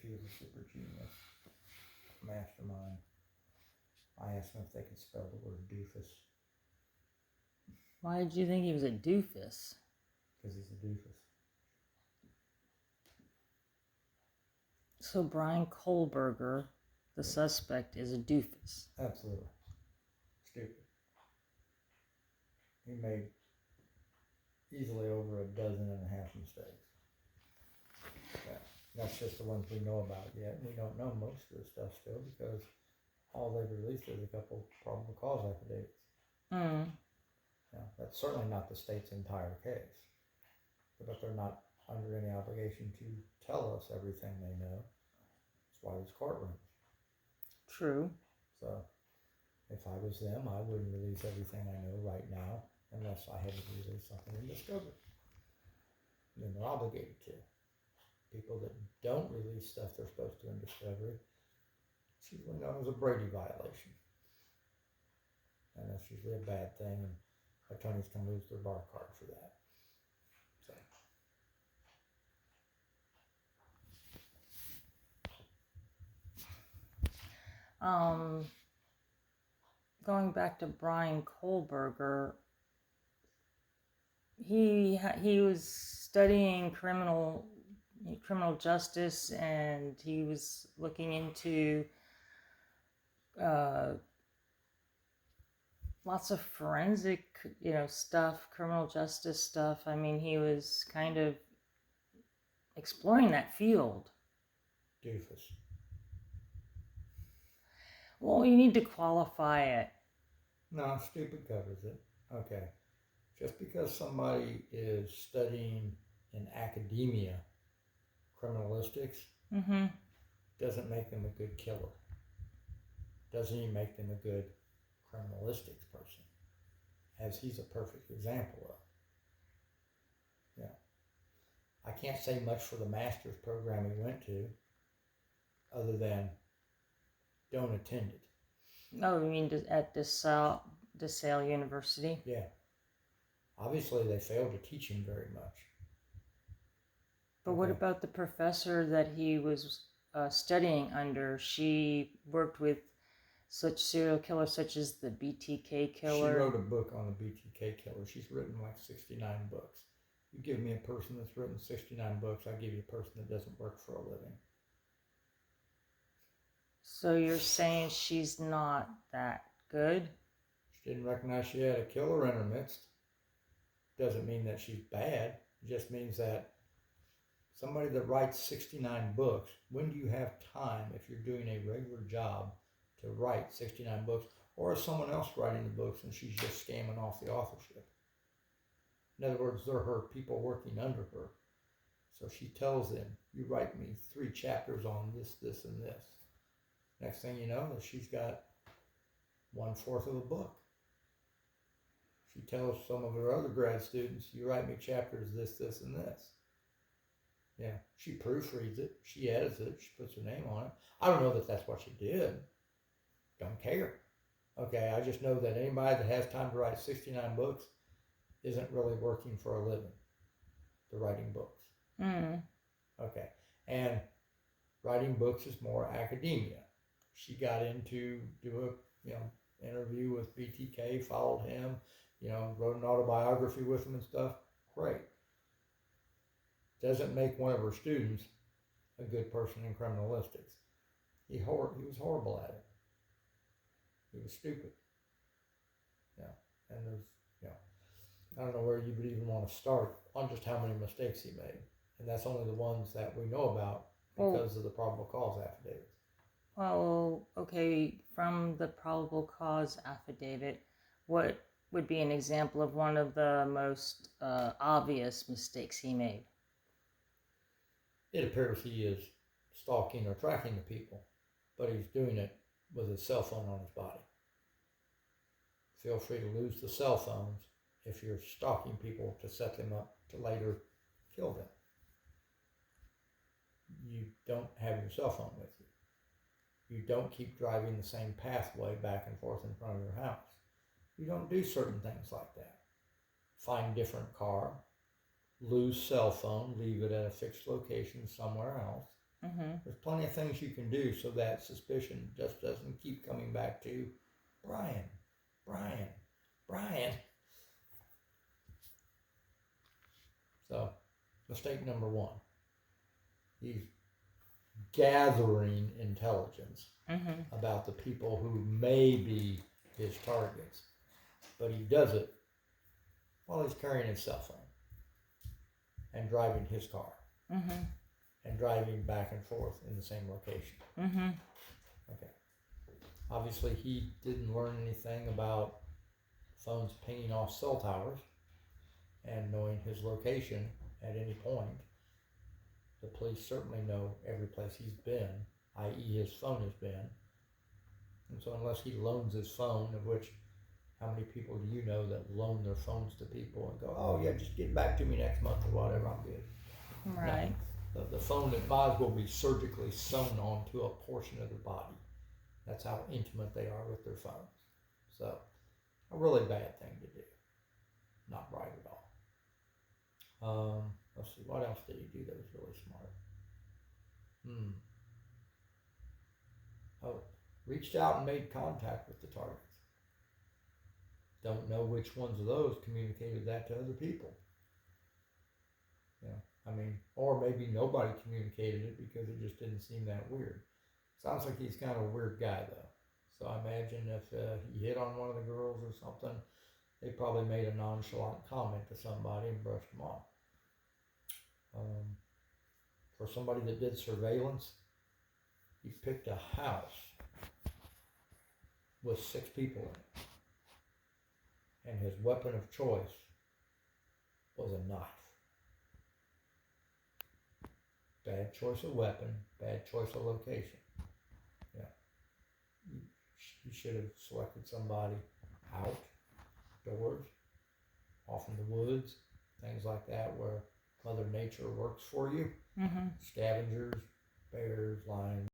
he was a super genius, mastermind. I asked him if they could spell the word doofus. Why did you think he was a doofus? Because he's a doofus. So Brian Kohlberger, the suspect, is a doofus. Absolutely. Stupid. He made easily over 12.5 mistakes. Yeah. That's just the ones we know about yet. We don't know most of the stuff still because all they've released is a couple probable cause affidavits. Yeah, that's certainly not the state's entire case. But they're not under any obligation to tell us everything they know. That's why there's courtrooms. True. So if I was them, I wouldn't release everything I know right now unless I had to release something in discovery. And then they're obligated to. People that don't release stuff they're supposed to in discovery, it's usually known as a Brady violation. And that's usually a bad thing, and attorneys can lose their bar card for that. So. Going back to Brian Kohlberger, he was studying criminal justice, and he was looking into lots of forensic, stuff, criminal justice stuff. I mean, he was kind of exploring that field. Doofus. Well, you need to qualify it. No, stupid covers it. Okay. Just because somebody is studying in academia criminalistics doesn't make them a good killer. Doesn't even make them a good criminalistics person, as he's a perfect example of. Yeah. I can't say much for the master's program he went to, other than don't attend it. Oh, you mean at DeSalle University? Yeah. Obviously, they failed to teach him very much. But what about the professor that he was studying under? She worked with such serial killers such as the BTK killer. She wrote a book on the BTK killer. She's written like 69 books. You give me a person that's written 69 books, I give you a person that doesn't work for a living. So you're saying she's not that good? She didn't recognize she had a killer in her midst. Doesn't mean that she's bad. It just means that somebody that writes 69 books, when do you have time, if you're doing a regular job, to write 69 books? Or is someone else writing the books and she's just scamming off the authorship? In other words, they're her people working under her. So she tells them, you write me 3 chapters on this, this, and this. Next thing you know, she's got 1/4 of a book. She tells some of her other grad students, you write me chapters this, this, and this. Yeah, she proofreads it, she edits it, she puts her name on it. I don't know that that's what she did. Don't care. Okay, I just know that anybody that has time to write 69 books isn't really working for a living. They're writing books. Okay, and writing books is more academia. She got into do a interview with BTK, followed him, wrote an autobiography with him and stuff. Great. Doesn't make one of her students a good person in criminalistics. He was horrible at it. He was stupid. Yeah, and I don't know where you would even want to start on just how many mistakes he made, and that's only the ones that we know about because of the probable cause affidavits. Well, okay, from the probable cause affidavit, what would be an example of one of the most obvious mistakes he made? It appears he is stalking or tracking the people, but he's doing it with his cell phone on his body. Feel free to lose the cell phones if you're stalking people to set them up to later kill them. You don't have your cell phone with you. You don't keep driving the same pathway back and forth in front of your house. You don't do certain things like that. Find a different car, lose cell phone, leave it at a fixed location somewhere else, There's plenty of things you can do so that suspicion just doesn't keep coming back to Brian. So, mistake number one. He's gathering intelligence about the people who may be his targets. But he does it while he's carrying his cell phone and driving his car and driving back and forth in the same location. Okay. Obviously, he didn't learn anything about phones pinging off cell towers and knowing his location at any point. The police certainly know every place he's been, i.e. his phone has been. And so unless he loans his phone, of which, how many people do you know that loan their phones to people and go, oh yeah, just get back to me next month or whatever, I'm good. Right. No, the phone that might as well be surgically sewn onto a portion of their body. That's how intimate they are with their phones. So, a really bad thing to do. Not right at all. Let's see, what else did he do that was really smart? Oh, reached out and made contact with the targets. Don't know which ones of those communicated that to other people. I mean, or maybe nobody communicated it because it just didn't seem that weird. Sounds like he's kind of a weird guy, though. So I imagine if he hit on one of the girls or something, they probably made a nonchalant comment to somebody and brushed him off. For somebody that did surveillance, he picked a house with 6 people in it. And his weapon of choice was a knife. Bad choice of weapon, bad choice of location. Yeah. You should have selected somebody outdoors, off in the woods, things like that, where Mother Nature works for you. Scavengers, bears, lions.